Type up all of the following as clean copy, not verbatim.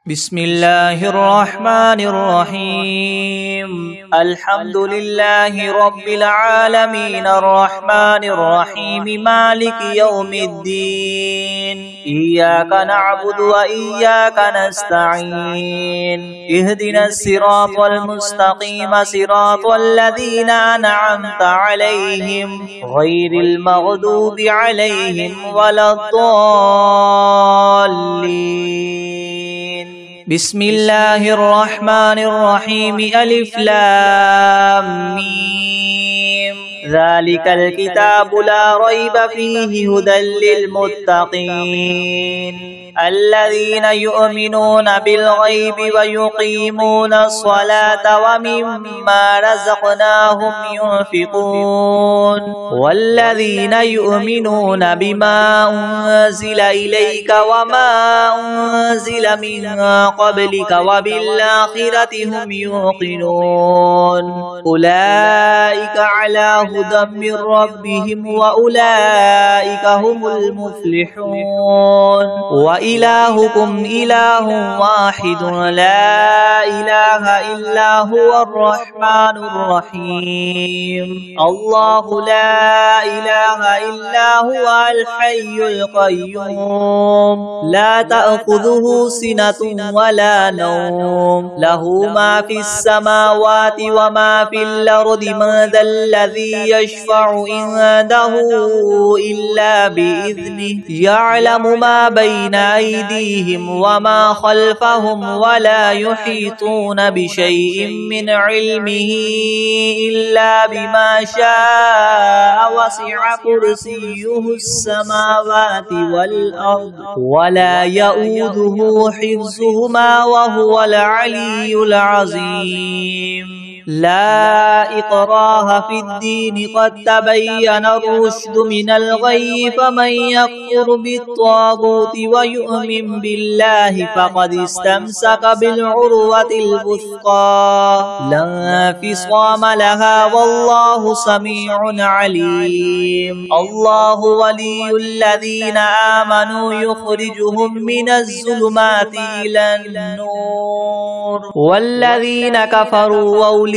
بسم الله الرحمن الرحيم. الحمد لله رب العالمين الرحمن الرحيم مالك يوم الدين. إياك نعبد وإياك نستعين. اهدنا الصراط المستقيم صراط الذين أنعمت عليهم غير المغضوب عليهم ولا الضالين. بسم الله الرحمن الرحيم. ألف لام ميم. ذلك الكتاب لا ريب فيه هدى للمتقين الذين يؤمنون بالغيب ويقيمون الصلاة ومما رزقناهم ينفقون والذين يؤمنون بما أنزل إليك وما أنزل من قبلك وبالآخرة هم يوقنون أولئك على هدى من ربهم وأولئك هم المفلحون. وإلهكم إله واحد لا إله إلا هو الرحمن الرحيم. الله لا إله إلا هو الحي القيوم لا تأخذه سنة ولا نوم له ما في السماوات وما في الأرض. من ذا الذي يشفع عنده إلا بإذنه يعلم ما بين أيديهم وما خلفهم ولا يحيطون بشيء من علمه إلا بما شاء وسع كرسيه السماوات والأرض ولا يؤوده حفظهما وهو العلي العظيم. لا إكراه في الدين قد تبين الرشد من الغي فمن يكفر بالطاغوت ويؤمن بالله فقد استمسك بالعروة الوثقى لا انفصام لها والله سميع عليم. الله ولي الذين آمنوا يخرجهم من الظلمات إلى النور والذين كفروا أولياؤهم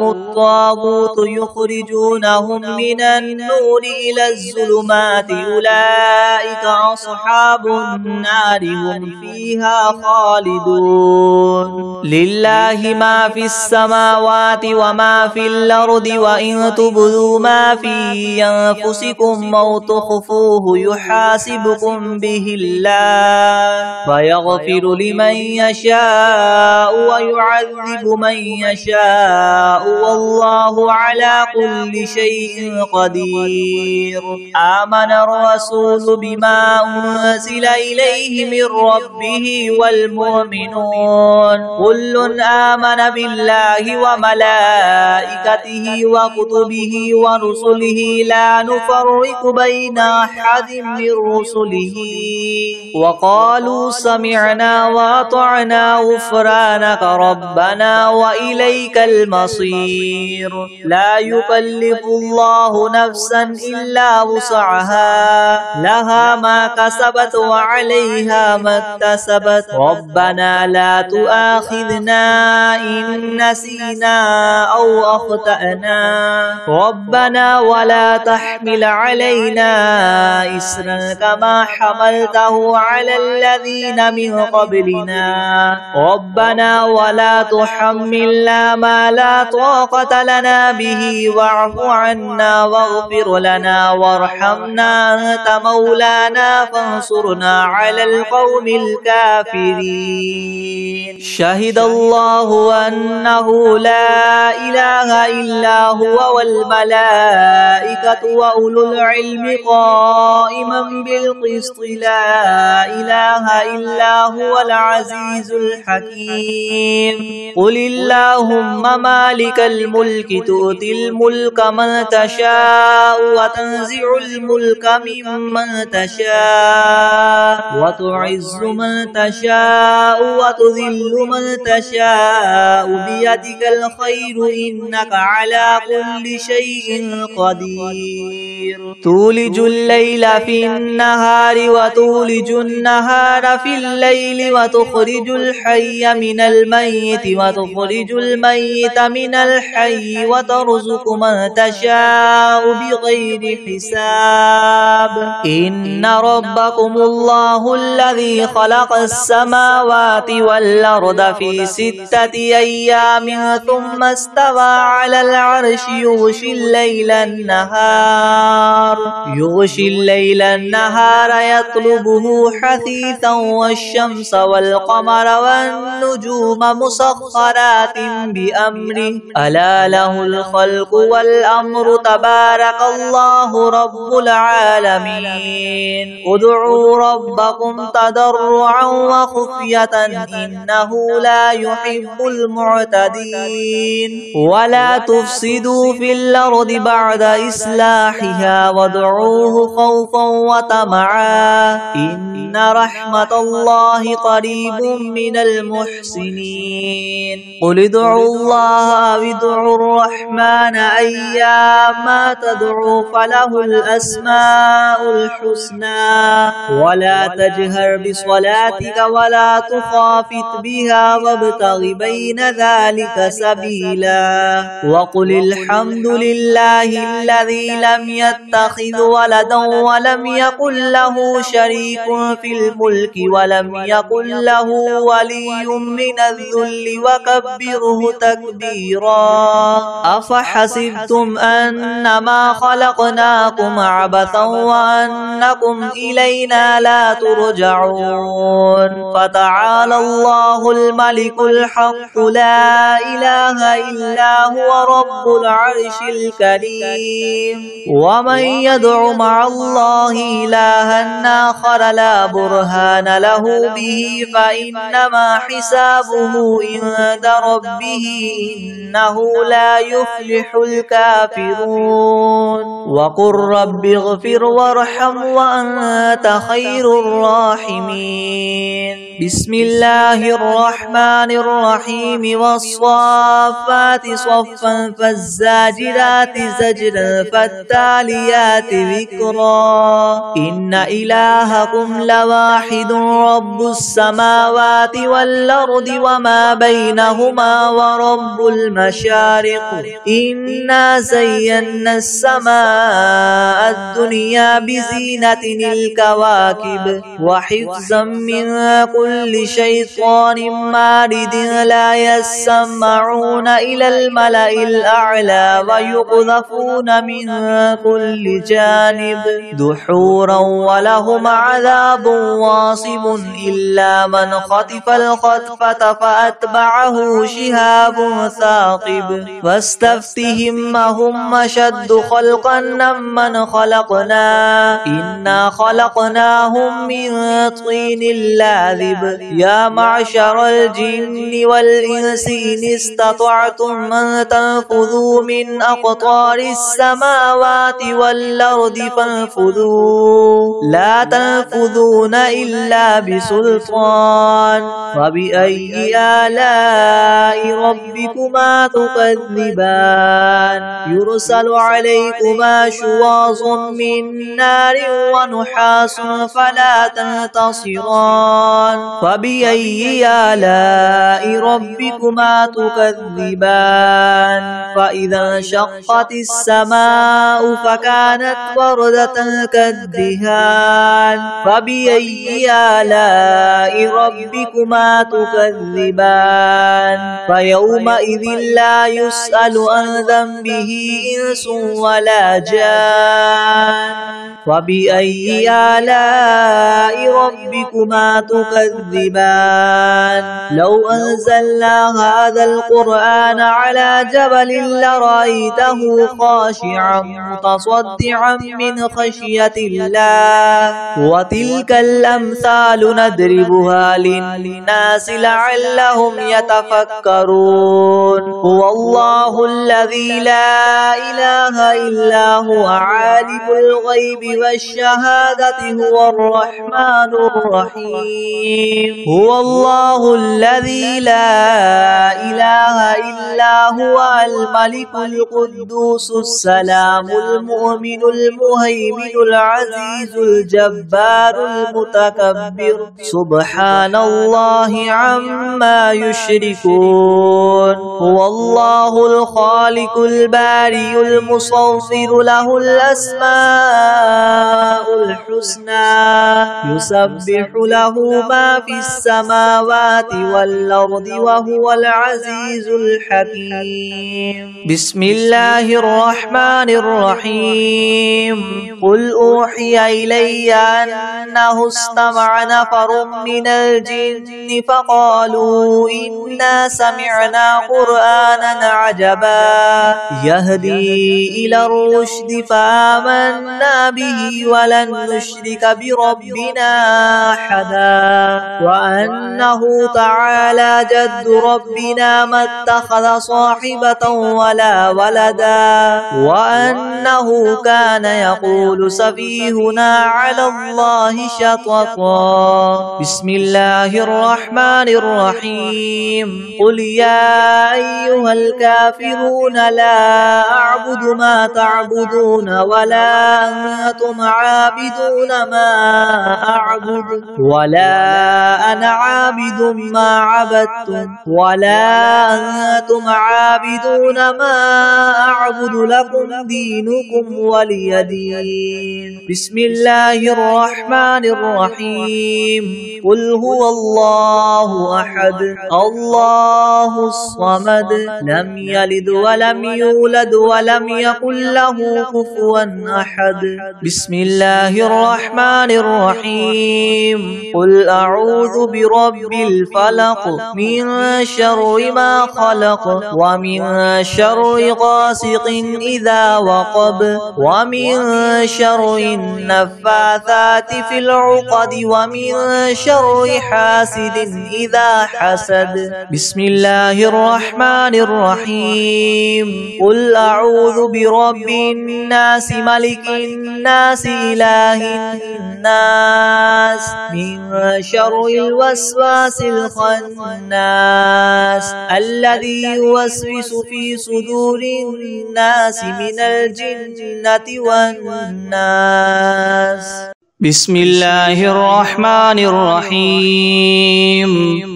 الطاغوت يخرجونهم من النور إلى الظلمات أولئك أصحاب النار هم فيها خالدون. لله ما في السماوات وما في الأرض وإن تبدوا ما في أنفسكم أو تخفوه يحاسبكم به الله فيغفر لمن يشاء ويعذب من يشاء والله على كل شيء قدير. آمن الرسول بما أنزل إليه من ربه والمؤمنون كل آمن بالله وملائكته وكتبه ورسله لا نفرق بين أحد من رسله وقالوا سمعنا وأطعنا غفرانك ربنا وإليك المصير. لا يكلف الله نفسا إلا وسعها لها ما كسبت وعليها ما اكتسبت ربنا لا تؤاخذنا إن نسينا أو أخطأنا ربنا ولا تحمل علينا إسرا كما حملته على الذين من قبلنا ربنا ولا تحملنا ما لا طاقة لنا به واعف عنا واغفر لنا وارحمنا أنت مولانا فانصرنا على القوم الكافرين. شهد الله أنه لا إله إلا هو والملائكة وأولو العلم قائما بالقسط لا إله إلا هو العزيز الحكيم. قل اللهم مالك الملك تؤتي الملك من تشاء وتنزع الملك ممن تشاء وتعز من تشاء وتذل من تشاء بيدك الخير إنك على كل شيء قدير تولج الليل في النهار وتولج النهار في الليل وتخرج الحي من الميت وتخرج الميت من الحي وترزق من تشاء بغير حساب إن ربكم الله الذي خلق السماوات والأرض في 6 أيام ثم استوى على العرش يغشي الليل النهار يطلبه حثيثا والشمس والقمر والنجوم مسخرات بأمره ألا له الخلق والأمر تبارك الله رب العالمين ادعوا ربكم تضرعا وخفية إنه لا يحب المعتدين ولا تفسدوا في الأرض بعد إصلاحها وادعوه خوفا وطمعا إن رحمة الله قريب من المحسنين قل ادعوا الله أو ادعوا الرحمن أيما تدعوا فله الأسماء الحسنى ولا تجهر بصلاتك ولا تخافت بها وابتغ بين ذلك سبيلا وقل الحمد لله الذي لم يتخذ ولدا ولم يكن له شريك في الملك ولم يكن له ولي من الذل وكبره تكبيرا أفحسبتم أنما خلقناكم عبثا وأنكم إلينا لا ترجعون فتعالى الله الملك الحق لا إله إلا هو رب العرش الكريم ومن يدع مع الله إلها آخر لا برهان له به فإنما حسابه عند ربه إنه لا يفلح الكافرون وقل رب اغفر وارحم وأنت خير الراحمين بسم الله الرحمن الرحيم والصافات صفا فالزاجرات زجرا فالتاليات ذكرا إن إلهكم لواحد رب السماوات والأرض وما بينهما ورب المشارق إنا زينا السماء الدنيا بزينة الكواكب وحفظا من كل شيطان مارد لا يسمعون إلى الملأ الأعلى ويقذفون من كل جانب دحورا ولهم عذاب واصب إلا من خطف الخطفة فأتبعه شهاب ثاقب واستفتهم هم أشد خلقا ممن خلقنا إنا خلقناهم من طين لاذب يا معشر الجن والإنس إن استطعتم أن تنفذوا من أقطار السماوات والأرض فانفذوا لا تنفذون إلا بسلطان فبأي آلاء ربكما تكذبان يرسل عليكما شواظ من نار ونحاس فلا تنتصران فبأي آلاء ربكما تكذبان فإذا انشقت السماء فكانت وردة كالدهان فبأي آلاء ربكما تكذبان فيومئذ لا يسأل عن ذنبه إنس ولا جان فبأي آلاء ربكما تكذبان لو أنزلنا هذا القرآن على جبل لرأيته خاشعا متصدعا من خشية الله وتلك الأمثال نضربها للناس لعلهم يتفكرون هو الله الذي لا إله إلا هو عالم الغيب والشهادة هو الرحمن الرحيم هو الله الذي لا إله إلا هو الملك القدوس السلام المؤمن المهيمن العزيز الجبار المتكبر سبحان الله عما يشركون هو الله الخالق البارئ المصور له الأسماء الحسنى يسبح له ما في السماوات والأرض وهو العزيز الحكيم بسم الله الرحمن الرحيم قل أوحي إلي أنه استمع نفر من الجن فقالوا إنا سمعنا قرآنا عجبا يهدي إلى الرشد فآمنا به ولن نشرك بربنا أحدا وأنه تعالى جد ربنا ما اتخذ صاحبة ولا ولدا وأنه كان يقول سفيهنا على الله شططا بسم الله الرحمن الرحيم قل يا أيها الكافرون لا أعبد ما تعبدون ولا أنتم عابدون ما أعبد ولا أنا عابد ما عبدتم ولا أنتم عابدون ما أعبد لكم دينكم ولي دين بسم الله الرحمن الرحيم قل هو الله أحد الله الصمد لم يلد ولم يولد ولم يكن له كفوا أحد بسم الله الرحمن الرحيم قل أعوذ برب الفلق من شر ما خلق ومن شر غاسق إذا وقب ومن شر النفاثات في العقد ومن شر حاسد إذا حسد بسم الله الرحمن الرحيم قل أعوذ برب الناس ملك الناس إله الناس من شر الوسواس الخناس الذي يوسوس في صدور الناس من الجنة والناس بسم الله الرحمن الرحيم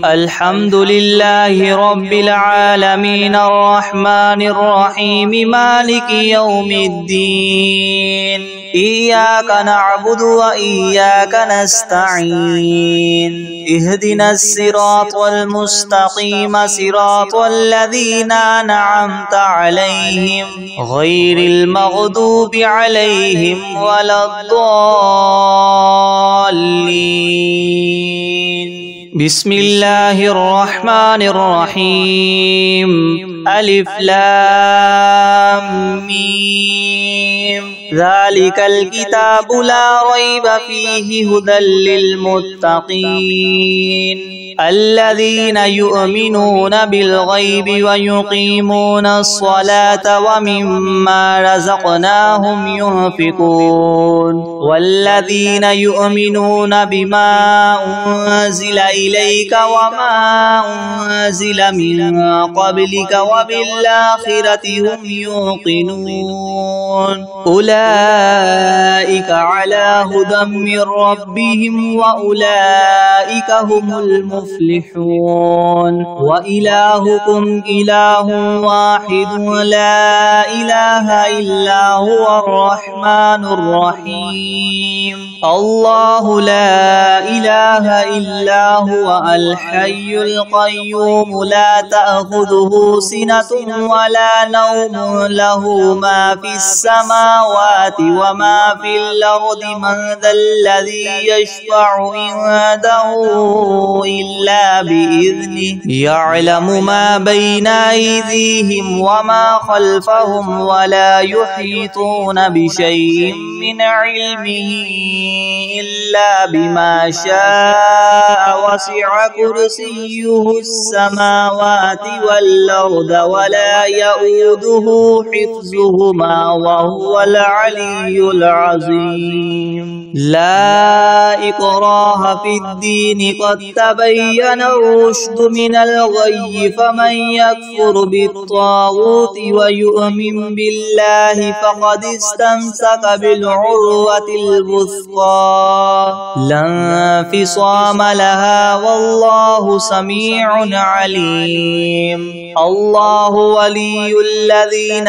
الحمد لله رب العالمين الرحمن الرحيم مالك يوم الدين إياك نعبد وإياك نستعين اهدنا الصراط المستقيم صراط الذين أنعمت عليهم غير المغضوب عليهم ولا الضالين بسم الله الرحمن الرحيم ألف لام ميم ذلك الكتاب لا ريب فيه هدى للمتقين الذين يؤمنون بالغيب ويقيمون الصلاة ومما رزقناهم ينفقون والذين يؤمنون بما أنزل إليك وما أنزل من قبلك وبالآخرة هم يوقنون أولئك على هدى من ربهم وأولئك هم المفلحون المفلحون وإلهكم إله واحد لا إله إلا هو الرحمن الرحيم الله لا إله إلا هو الحي القيوم لا تأخذه سنة ولا نوم له ما في السماوات وما في الأرض من ذا الذي يشفع عنده إلا بإذنه يعلم ما بين أيديهم وما خلفهم ولا يحيطون بشيء من علمه إلا بما شاء وسع كرسيه السماوات والأرض ولا يؤوده حفظهما وهو العلي العظيم لا إكراه في الدين قد تبين الرشد من الغي فمن يكفر بالطاغوت ويؤمن بالله فقد استمسك بالعروة الوثقى لا انفصام لها والله سميع عليم الله ولي الذين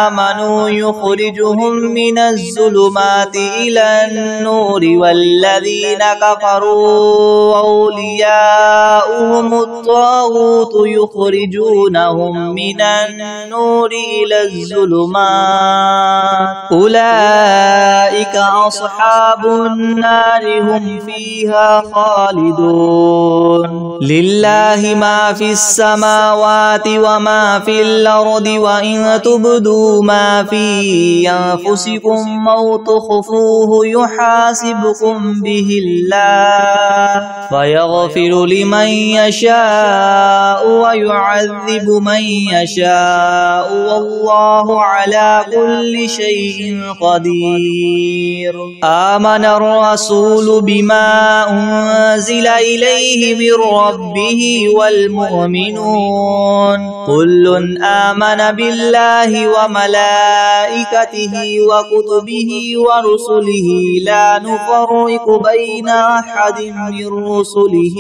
آمنوا يخرجهم من الظلمات إلى النور والذين كفروا أولياؤهم الطاغوت يخرجونهم من النور إلى الظلمات أولئك أصحاب النار هم فيها خالدون لله ما في السماوات وما في الأرض وإن تبدوا ما في أنفسكم أو تخفوه يحاسبكم به الله فيغفر لمن يشاء ويعذب من يشاء والله على كل شيء قدير آمن الرسول بما أنزل إليه من ربه والمؤمنون كل آمن بالله وملائكته وكتبه ورسله لا نفرق بين أحد من رسله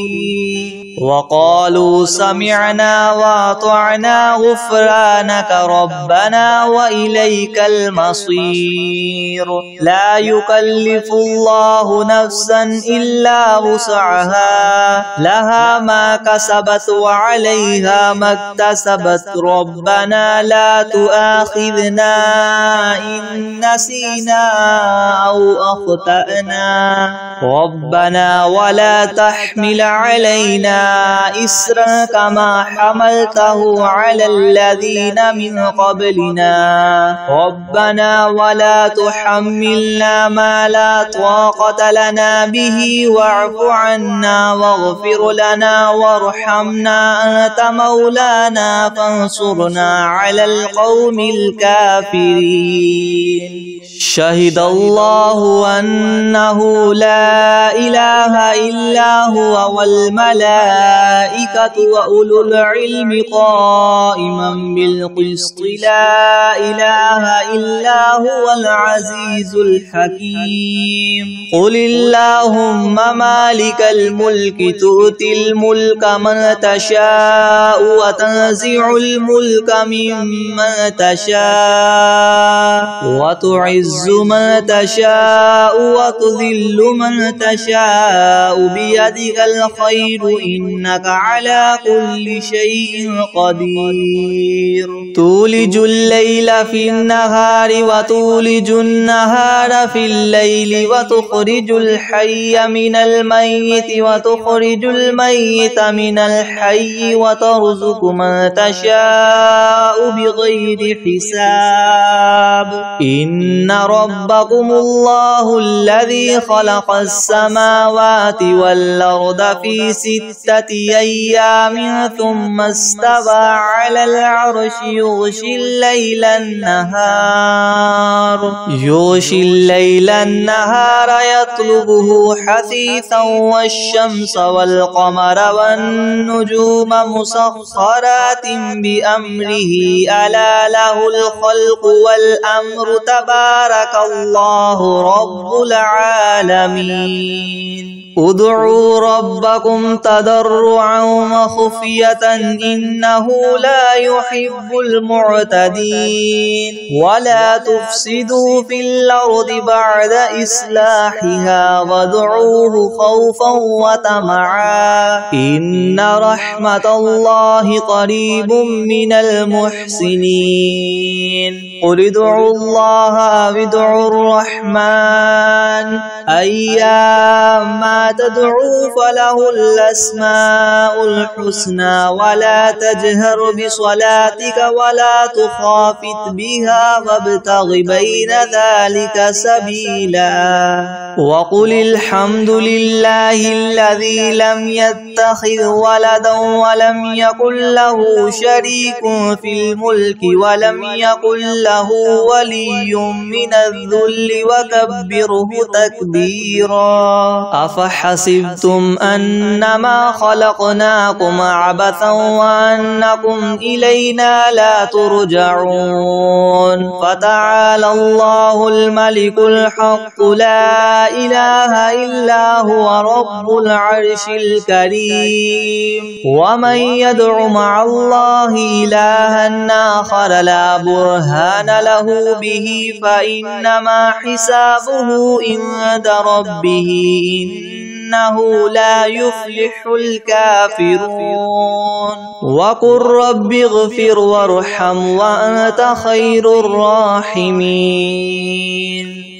وقالوا سمعنا وأطعنا غفرانك ربنا وإليك المصير لا يكلف الله نفسا إلا وسعها لها ما كسبت وعليها ما اكتسبت ربنا لا تؤاخذنا إن نسينا أو أخطأنا ربنا ولا تحمل علينا إسرا كما حملته على الذين من قبلنا ربنا ولا تحملنا ما لا طاقة لنا به واعف عنا واغفر لنا وارحمنا أنت مولانا فانصرنا على القوم الكافرين شهد الله أنه لا إله إلا هو والملائكة وأولو العلم قائما بالقسط لا إله إلا هو العزيز الحكيم قل اللهم مالك الملك تؤتي الملك من تشاء وتنزع الملك ممن تشاء وتعز من تشاء وتذل من تشاء بيدك الخير إنك على كل شيء قدير تولج الليل في النهار وتولج النهار في الليل وتخرج الحي من الميت وتخرج الميت من الحي وترزق من تشاء بغير حساب إن ربكم الله الذي خلق السماوات والأرض في 6 أيام ثم استوى على العرش يغشي الليل النهار يطلبه حثيثا والشمس والقمر والنجوم مسخرات بأمره ألا له الخلق والأمر تبارك الله رب العالمين ادعوا ربكم تضرعا وخفية إنه لا يحب المعتدين ولا تفسدوا في الأرض بعد إصلاحها وادعوه خوفا وطمعا إن رحمة الله قريب من المحسنين قل ادعوا الله أو ادعوا الرحمن أيما تدعوا فله الأسماء الحسنى ولا تجهر بصلاتك ولا تخافت بها وابتغ بين ذلك سبيلا وقل الحمد لله الذي لم يتخذ ولدا ولم يكن له شريك في الملك ولم يكن له ولي من الذل وكبره تكبيرا أفحسبتم أنما خلقناكم عبثا وأنكم إلينا لا ترجعون فتعالى الله الملك الحق لا إله إلا هو رب العرش الكريم ومن يدع مع الله إلها آخر لا برهان له به فإنما حسابه عند ربه إنه لا يفلح الكافرون وقل رب اغفر وارحم وأنت خير الراحمين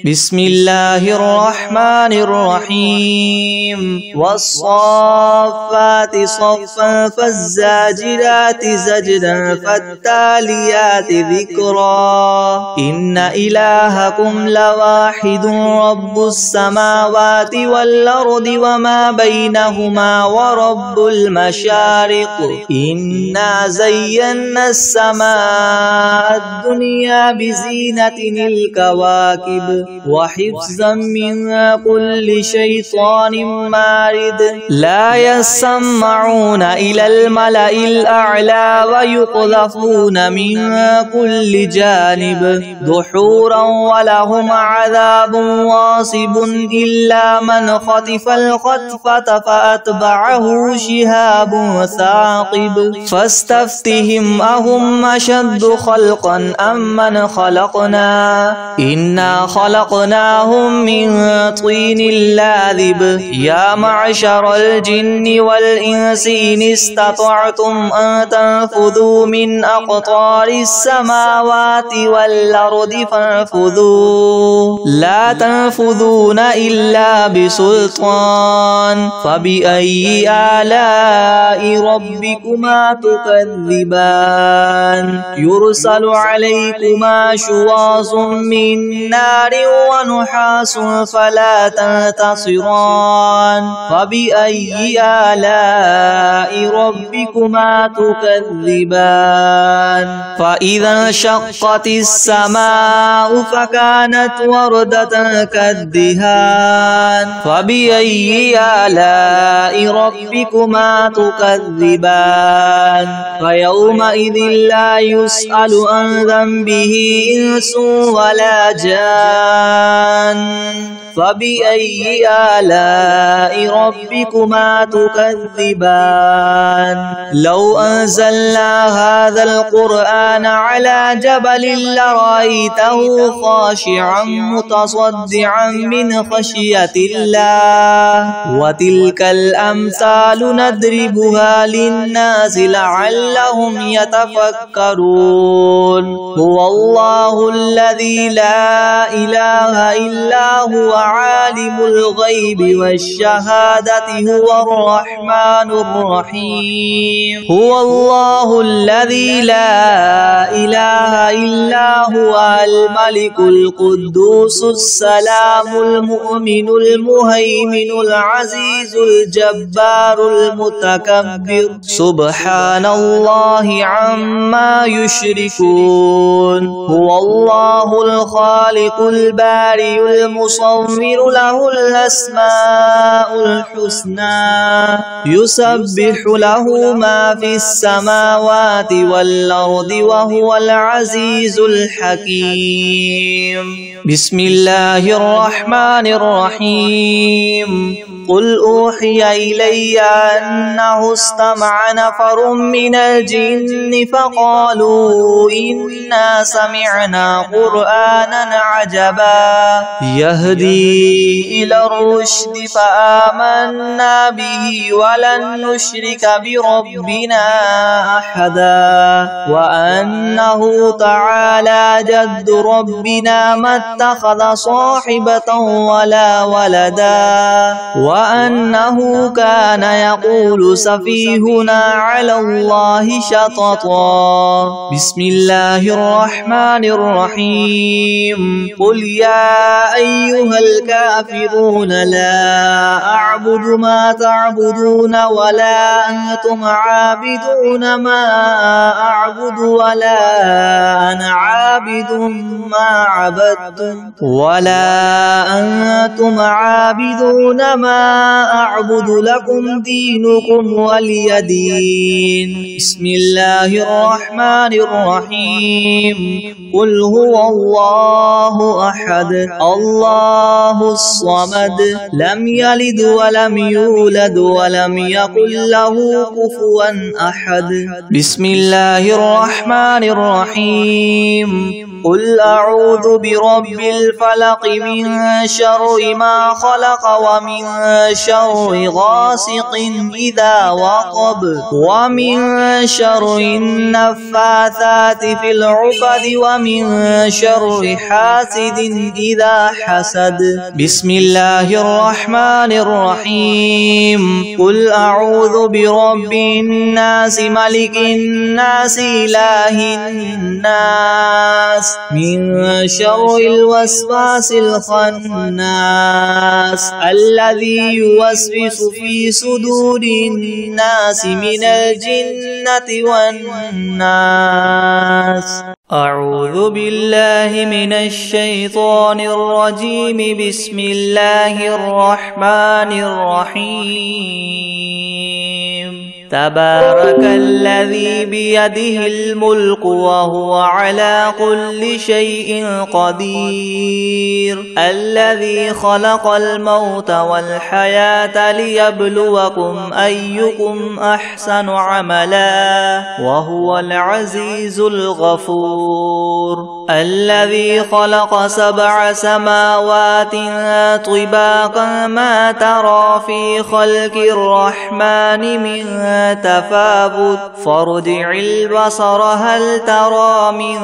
بسم الله الرحمن الرحيم والصافات صفا فالزاجرات زجرا فالتاليات ذكرا إن إلهكم لواحد رب السماوات والأرض وما بينهما ورب المشارق إنا زينا السماء الدنيا بزينة الكواكب وحفظا من كل شيطان مارد لا يسمعون إلى الملأ الأعلى ويقذفون من كل جانب دحورا ولهم عذاب واصب إلا من خطف الخطفة فأتبعه شهاب ثاقب فاستفتهم أهم أشد خلقا أم من خلقنا إنا خلقناهم من طين لاذب يا معشر الجن والإنس إن استطعتم أن تنفذوا من أقطار السماوات والأرض فانفذوا لا تنفذون إلا بسلطان فبأي آلاء ربكما تكذبان يرسل عليكما شواظ من نار ونحاس فلا تنتصران فبأي آلاء ربكما تكذبان فإذا انشقت السماء فكانت وردة كالدهان فبأي آلاء ربكما تكذبان فيومئذ لا يسأل عن ذنبه إنس ولا جان فبأي آلاء ربكما تكذبان لو أنزلنا هذا القرآن على جبل لرأيته خاشعا متصدعا من خشية الله وتلك الأمثال نضربها للناس لعلهم يتفكرون هو الله الذي لا إله إلا هو عالم الغيب والشهادة هو الرحمن الرحيم هو الله الذي لا إله إلا هو الملك القدوس السلام المؤمن المهيمن العزيز الجبار المتكبر سبحان الله عما يشركون هو الله الخالق البارئ المصور له الأسماء الحسنى يسبح له ما في السماوات والأرض وهو العزيز الحكيم. بسم الله الرحمن الرحيم. قل أوحي إلي أنه استمع نفر من الجن فقالوا إنا سمعنا قرآنا عجبا يهدي إلى الرشد فآمنا به ولن نشرك بربنا أحدا وأنه تعالى جد ربنا ما اتخذ صاحبة ولا ولدا وأنه كان يقول سفيهنا على الله شططا. بسم الله الرحمن الرحيم. قل يا أيها الكافرون لا أعبد ما تعبدون ولا أنتم عابدون ما أعبد ولا أنا عابد ما عبدتم ولا أنتم عابدون ما أعبد لكم دينكم ولي دين. بسم الله الرحمن الرحيم. قل هو الله أحد الله الصمد لم يلد ولم يولد ولم يكن له كفوا أحد. بسم الله الرحمن الرحيم. قل أعوذ برب الفلق من شر ما خلق ومن شر غاسق إذا وقب ومن شر النفاثات في العقد ومن شر حاسد إذا حسد. بسم الله الرحمن الرحيم. قل أعوذ برب الناس ملك الناس إله الناس من شر الوسواس الخناس الذي يوسوس في صدور الناس من الجنة والناس. أعوذ بالله من الشيطان الرجيم. بسم الله الرحمن الرحيم. تبارك الذي بيده الملك وهو على كل شيء قدير الذي خلق الموت والحياة ليبلوكم أيكم أحسن عملا وهو العزيز الغفور الذي خلق 7 سماوات طباقا ما ترى في خلق الرحمن من تفاوت فارجع البصر هل ترى من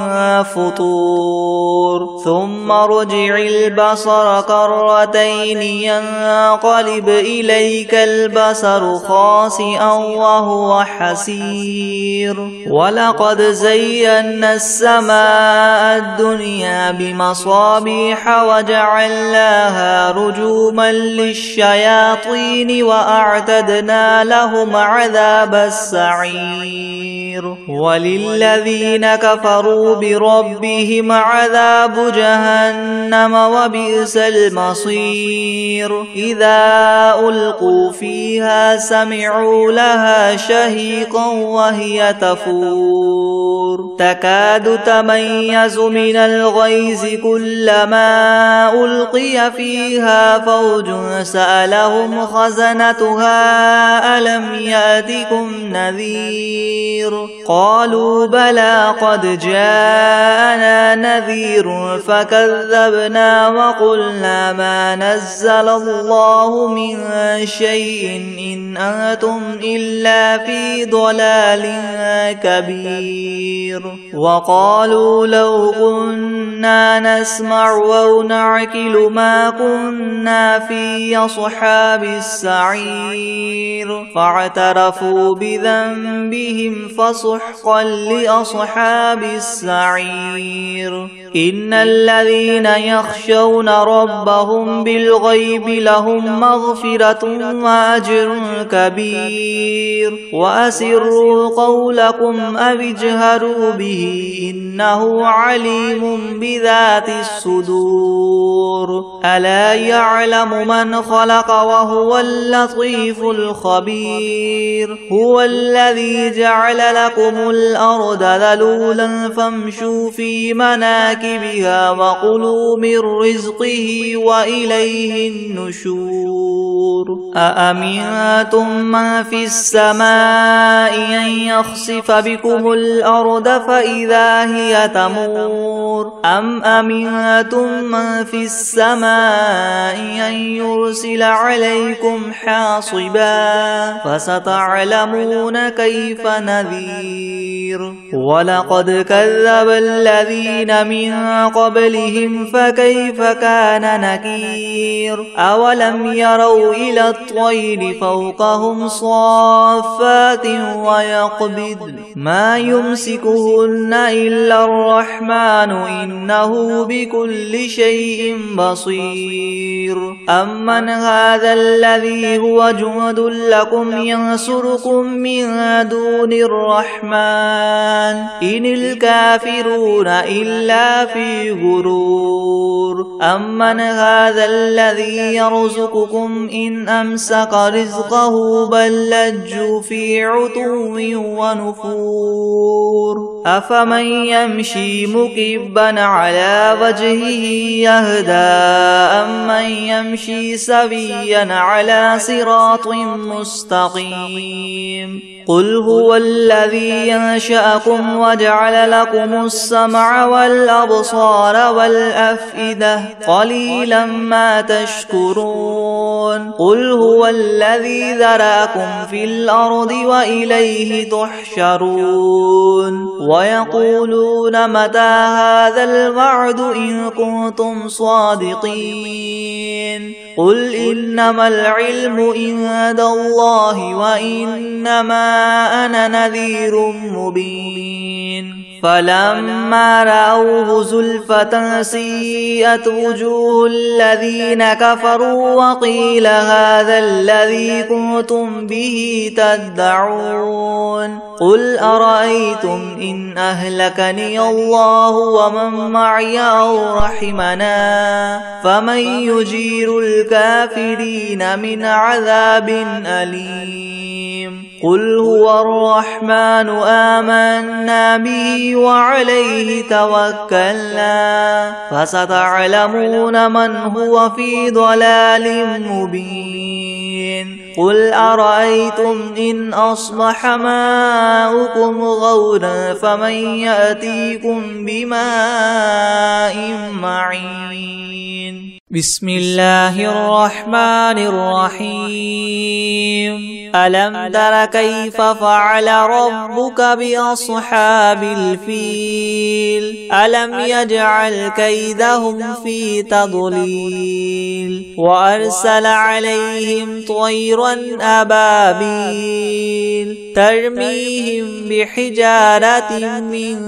فطور ثم ارجع البصر كرتين ينقلب إليك البصر خاسئا وهو حسير ولقد زينا السماء الدنيا بمصابيح وجعلناها رجوما للشياطين وأعتدنا لهم عذاب السعير وللذين كفروا بربهم عذاب جهنم وبئس المصير إذا ألقوا فيها سمعوا لها شهيقا وهي تفور تكاد تميز من الغيظ كلما ألقي فيها فوج سألهم خزنتها ألم يأتكم نذير قالوا بلى قد جاءنا نذير فكذبنا وقلنا ما نزل الله من شيء إن أنتم إلا في ضلال كبير وقالوا لو كنا نسمع أو نعقل ما كنا في أصحاب السعير فاعترفوا بذنبهم فسحقا لأصحاب السعير إن الذين يخشون ربهم بالغيب لهم مغفرة وأجر كبير وأسروا قولكم أو اجهروا به إنه عليم عليم بذات الصدور ألا يعلم من خلق وهو اللطيف الخبير هو الذي جعل لكم الأرض ذلولا فامشوا في مناكبها وكلوا من رزقه وإليه النشور أأمنتم من في السماء أن يخسف بكم الأرض فإذا هي تمور أم أمنتم من في السماء أن يرسل عليكم حاصبا فستعلمون كيف نذير ولقد كذب الذين من قبلهم فكيف كان نكير أولم يروا إلى الطير فوقهم صافات ويقبض ما يمسكهن إلا الرحمن إنه بكل شيء بصير أمن هذا الذي هو جند لكم ينصركم من دون الرحمن إن الكافرون إلا في غرور أمن هذا الذي يرزقكم إن أمسك رزقه بل لجوا في عتو ونفور أفمن يمشي مكبا على وجهه يهدى أمن يمشي سويا على صراط مستقيم قل هو الذي ينشأكم وجعل لكم السمع والأبصار والأفئدة قليلا ما تشكرون قل هو الذي ذرأكم في الأرض وإليه تحشرون ويقولون متى هذا الوعد إن كنتم صادقين قل إنما العلم عند الله وإنما أنا نذير مبين فلما رأوه زلفة سيئت وجوه الذين كفروا وقيل هذا الذي كنتم به تدعون قل أرأيتم إن أهلكني الله ومن معي أو رحمنا فمن يجير الكافرين من عذاب أليم قل هو الرحمن آمنا به وعليه توكلنا فستعلمون من هو في ضلال مبين قل أرأيتم إن أصبح ماؤكم غورا فمن يأتيكم بماء معين بسم الله الرحمن الرحيم ألم تر كيف فعل ربك بأصحاب الفيل ألم يجعل كيدهم في تضليل وأرسل عليهم طيرا أبابيل ترميهم بحجارة من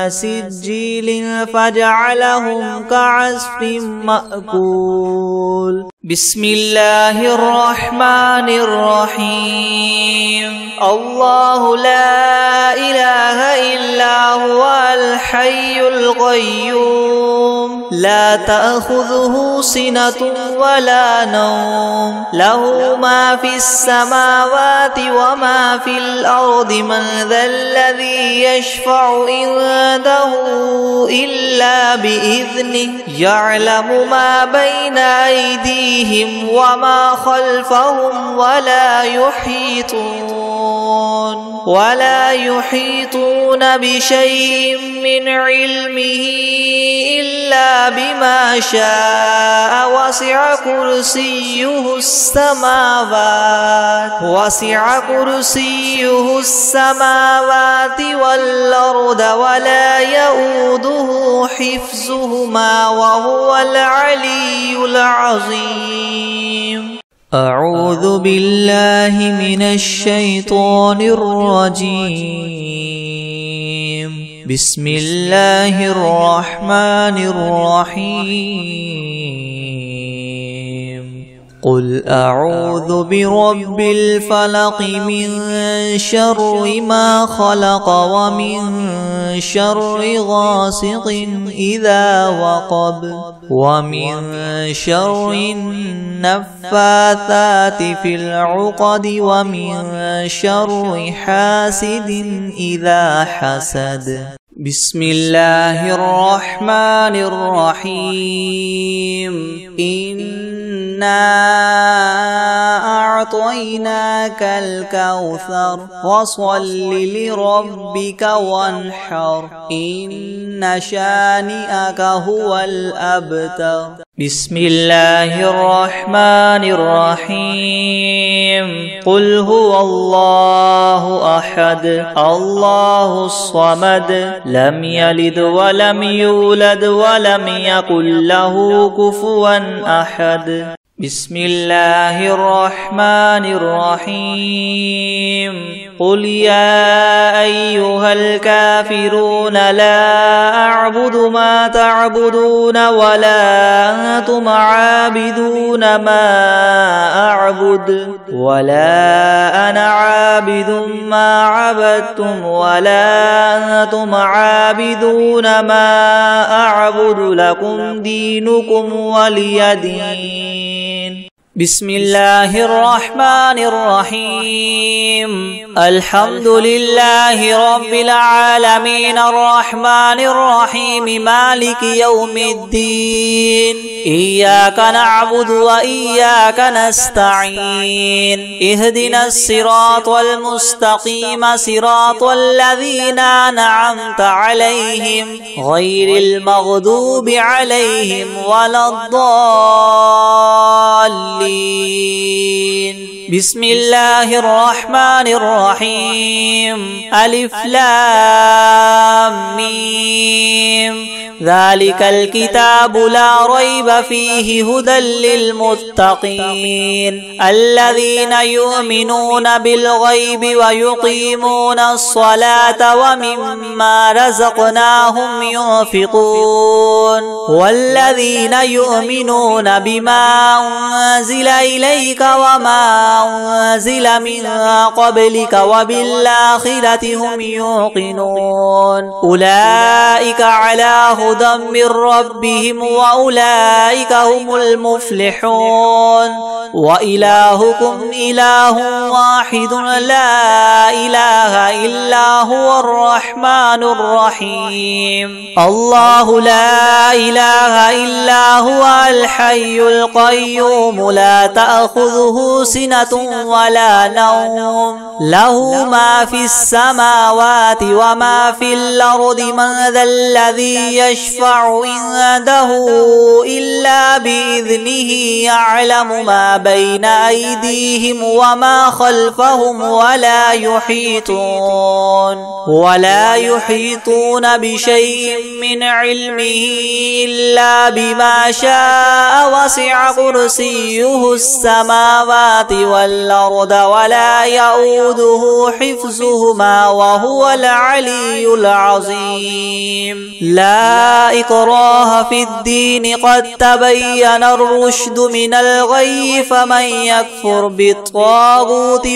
سجيل فجعلهم كعصف مأكول بسم الله الرحمن الرحيم الله لا إله إلا هو الحي القيوم لا تأخذه سنة ولا نوم له ما في السماوات وما في الأرض من ذا الذي يشفع عنده إلا بإذنه يعلم ما بين أيديهم وما خلفهم ولا يحيطون بشيء من علمه إلا بما شاء وسع كرسيه السماوات والأرض ولا يؤوده حفظهما وهو العلي العظيم أعوذ بالله من الشيطان الرجيم بسم الله الرحمن الرحيم قل أعوذ برب الفلق من شر ما خلق ومن شر غاسق إذا وقب ومن شر النفاثات في العقد ومن شر حاسد إذا حسد. بسم الله الرحمن الرحيم. إنا أعطيناك الكوثر فصل لربك وانحر إن شانئك هو الأبتر. بسم الله الرحمن الرحيم. قل هو الله أحد الله الصمد لم يلد ولم يولد ولم يكن له كفوا أحد. بسم الله الرحمن الرحيم. قل يا أيها الكافرون لا أعبد ما تعبدون ولا أنتم عابدون ما أعبد ولا أنا عابد ما عبدتم ولا أنتم عابدون ما أعبد لكم دينكم ولي دين. بسم الله الرحمن الرحيم. الحمد لله رب العالمين الرحمن الرحيم مالك يوم الدين. إياك نعبد وإياك نستعين. اهدنا الصراط المستقيم صراط الذين أنعمت عليهم غير المغضوب عليهم ولا الضالين. بسم الله الرحمن الرحيم. ألف لام ميم. ذلك الكتاب لا ريب فيه هدى للمتقين الذين يؤمنون بالغيب ويقيمون الصلاة ومما رزقناهم ينفقون والذين يؤمنون بما أنزل إليك وما أنزل من قبلك وبالآخرة هم يوقنون أولئك على هدى من ربهم وأولئك هم المفلحون. وإلهكم إله واحد لا إله إلا هو الرحمن الرحيم. الله لا إله إلا هو الحي القيوم لا تأخذه سنة ولا نوم له ما في السماوات وما في الأرض من ذا الذي يشفع عنده إلا بإذنه يعلم ما بين أيديهم وما خلفهم ولا يحيطون بشيء من علمه إلا بما شاء وسع كرسيه السماوات والأرض ولا يؤوده حفظهما وهو العلي العظيم. لا إكراه في الدين قد تبين الرشد من الغي فمن يكفر بالطاغوت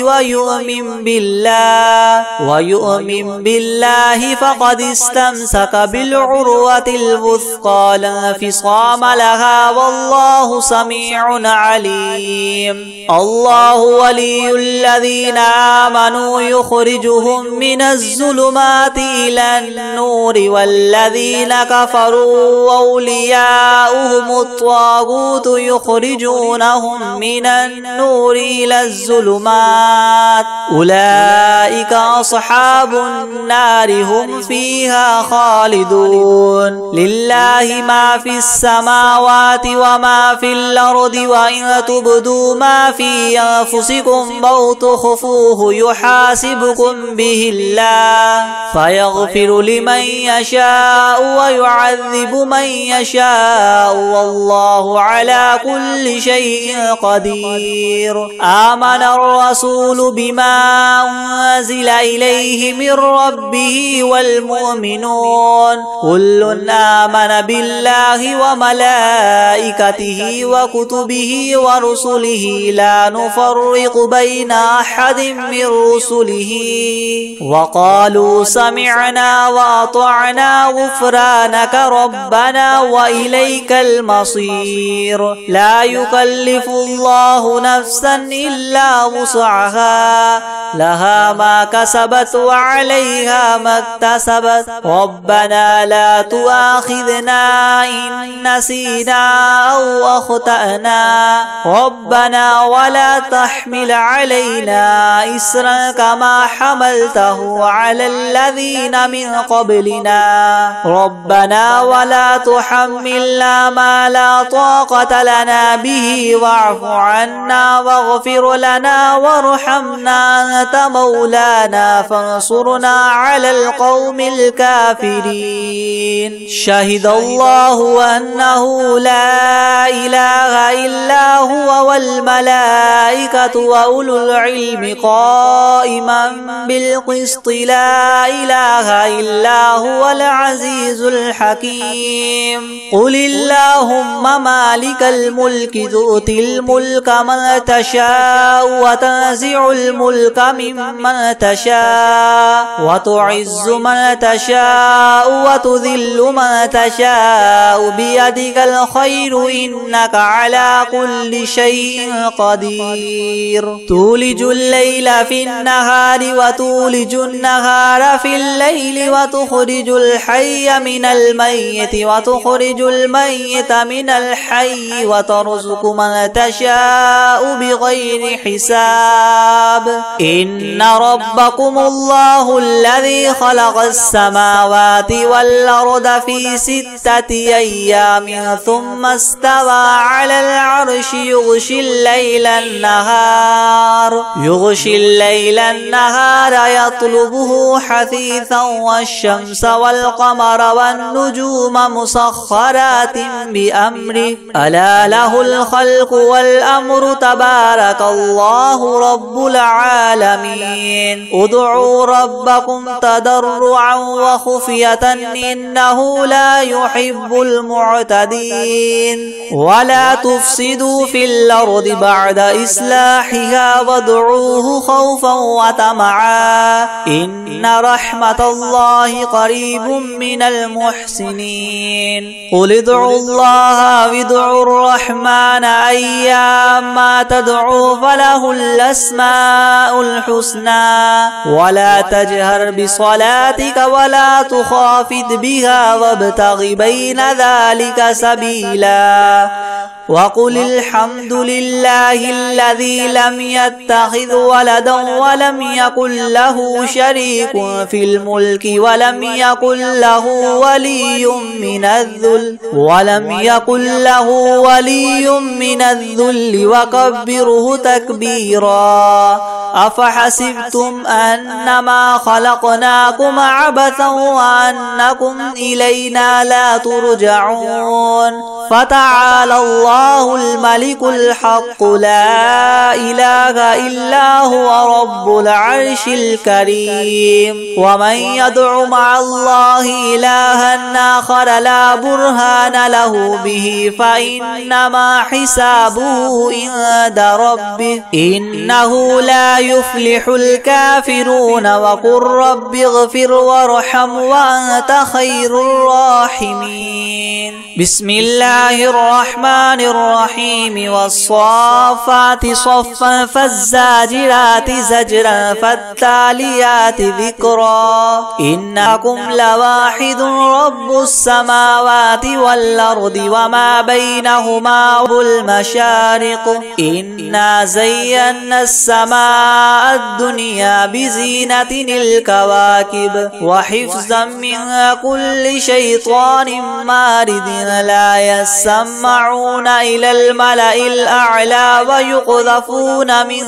ويؤمن بالله فقد استمسك بالعروة الوثقى لا انفصام لها والله سميع عليم. الله ولي الذين آمنوا يخرجهم من الظلمات إلى النور والذين كفروا أولياؤهم الطاغوت يخرجونهم من النور إلى الظلمات أولئك أصحاب النار هم فيها خالدون. لله ما في السماوات وما في الأرض وإن تبدوا ما في أنفسكم أو تخفوه يحاسبكم به الله فيغفر لمن يشاء ويعذب من يشاء والله على كل شيء قدير. آمن الرسول بما أنزل إليه إليه من ربه والمؤمنون كل آمن بالله وملائكته وكتبه ورسله لا نفرق بين أحد من رسله وقالوا سمعنا وأطعنا غفرانك ربنا وإليك المصير لا يكلف الله نفسا إلا وسعها لها ما كسبت وعليها ما اكتسبت ربنا لا تؤاخذنا إن نسينا أو أخطأنا ربنا ولا تحمل علينا إسرا كما حملته على الذين من قبلنا ربنا ولا تحملنا ما لا طاقة لنا به واعف عنا واغفر لنا وارحمنا أنت مولانا فانصرنا على القوم الكافرين شهد الله أنه لا إله إلا هو والملائكة وأولو العلم قائما بالقسط لا إله إلا هو العزيز الحكيم قل اللهم مالك الملك تؤتي الملك من تشاء وتنزع الملك ممن تشاء وتعز من تشاء وتذل من تشاء بيدك الخير إنك على كل شيء قدير تولج الليل في النهار وتولج النهار في الليل وتخرج الحي من الميت وتخرج الميت من الحي وترزق من تشاء بغير حساب إن ربكم الله الذي خلق السماوات والأرض في 6 أيام ثم استوى على العرش يغشي الليل النهار يطلبه حثيثا والشمس والقمر والنجوم مسخرات بأمره ألا له الخلق والأمر تبارك الله رب العالمين ادعوا ربكم تضرعا وخفية إنه لا يحب المعتدين ولا تفسدوا في الأرض بعد إصلاحها وادعوه خوفا وطمعا إن رحمة الله قريب من المحسنين قل ادعوا الله وادعوا الرحمن أيما تدعوا فله الأسماء الحسنى ولا تجهر بصلاتك ولا تخافت بها وابتغ بين ذلك سبيلا وقل الحمد لله الذي لم يتخذ ولدا ولم يكن له شريك في الملك ولم يكن له ولي من الذل وكبره تكبيرا أفحسبتم أنما خلقناكم عبثا وأنكم إلينا لا ترجعون فتعالى الله الملك الحق لا إله إلا هو رب العرش الكريم ومن يدع مع الله إلها آخر لا برهان له به فإنما حسابه عند ربه إنه لا يفلح الكافرون وقل رب اغفر وارحم وأنت خير الراحمين بسم الله الرحمن الرحيم والصافات صفا فالزاجرات زجرا فالتاليات ذكرا إنكم لواحد رب السماوات والأرض وما بينهما المشارق إنا زينا السماء الدنيا بزينة وحفظا من كل شيطان مارد لا يسمعون إلى الملأ الأعلى ويقذفون من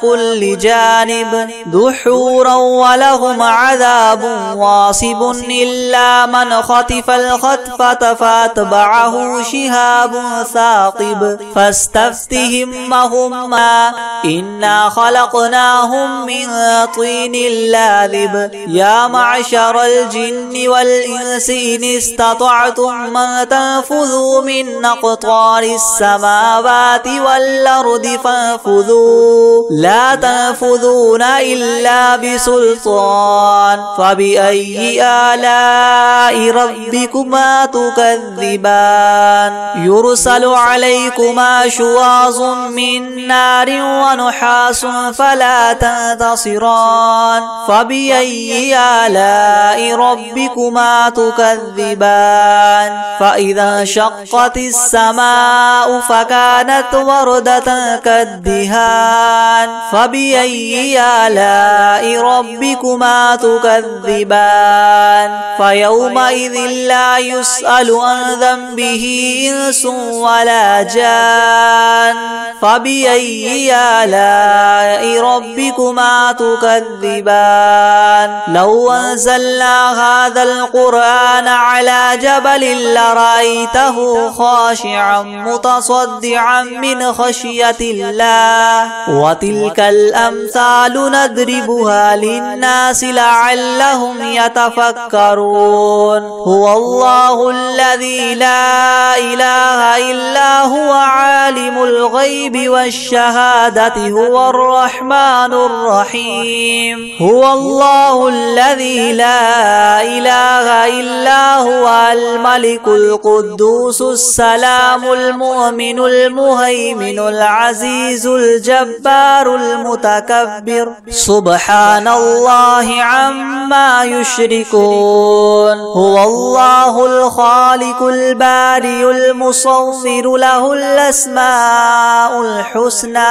كل جانب دحورا ولهم عذاب واصب إلا من خطف الخطفة فاتبعه شهاب ثاقب فاستفتهم وهما إنا خلقناهم من طين لاذب يا معشر الجن والإنس إن استطعتم من تنفذوا من أقطار السماوات والأرض فانفذوا لا تنفذون إلا بسلطان فبأي آلاء ربكما تكذبان يرسل عليكما شواظ من نار ونحاس فلا تنتصران فبأي آلاء ربكما تكذبان فإذا انشقت السماء فكانت وردة كالدهان فبأي آلاء ربكما تكذبان فيومئذ لا يسأل عن ذنبه إنس ولا جان فبأي آلاء ربكما تكذبان لو أنزلنا هذا القرآن على جبل لرأيته خاشعا متصدعا من خشية الله وتلك الأمثال نضربها للناس لعلهم يتفكرون هو الله الذي لا إله إلا هو عالم الغيب والشهادة هو الرحمن الرحيم هو الله الذي لا إله إلا هو الملك القدوس السلام المؤمن المهيمن العزيز الجبار المتكبر سبحان الله عما يشركون هو الله الخالق البارئ المصور له الأسماء الحسنى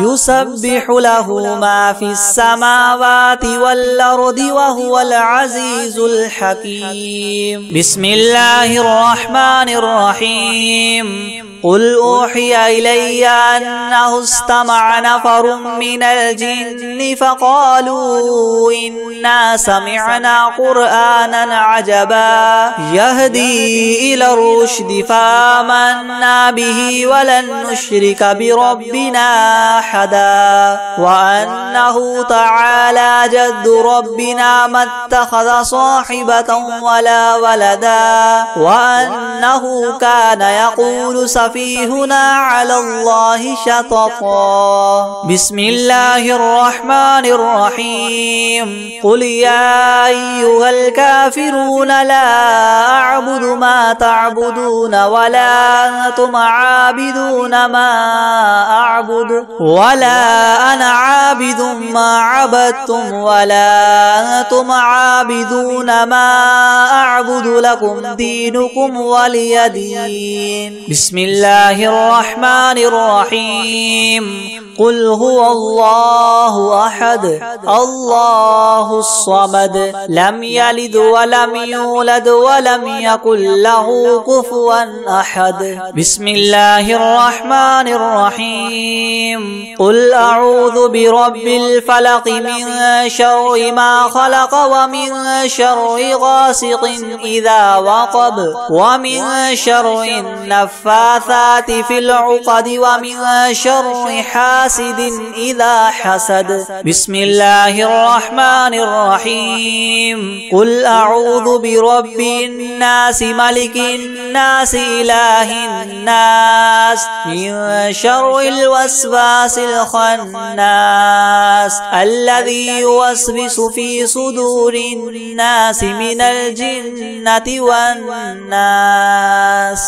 يسبح له ما في السماوات والأرض وهو العزيز الحكيم بسم الله الرحمن الرحيم قل أوحي إلي أنه استمع نفر من الجن فقالوا إنا سمعنا قرآنا عجبا يهدي إلى الرشد فآمنا به ولن نشرك بربنا أحدا وأنه تعالى جد ربنا ما اتخذ صاحبة ولا ولدا وأنه كان يقول سفيهنا على الله شططا بسم الله الرحمن الرحيم قل يا أيها الكافرون لا أعبد ما تعبدون ولا أنتم عابدون ما أعبد ولا أنا عابد ما عبدتم ولا أنتم عابدون ما أعبد لكم دينكم ولي دين بسم الله الرحمن الرحيم قل هو الله أحد الله الصمد لم يلد ولم يولد ولم يكن له كفوا أحد بسم الله الرحمن الرحيم قل أعوذ برب الفلق من شر ما خلق ومن شر غاسق إذا وقب ومن شر النفاثات في العقد ومن شر حاسد إذا حسد بسم الله الرحمن الرحيم قل أعوذ برب الناس ملك الناس إله الناس من شر الوسواس الخناس الذي يوسوس في صدور الناس من الجنة والناس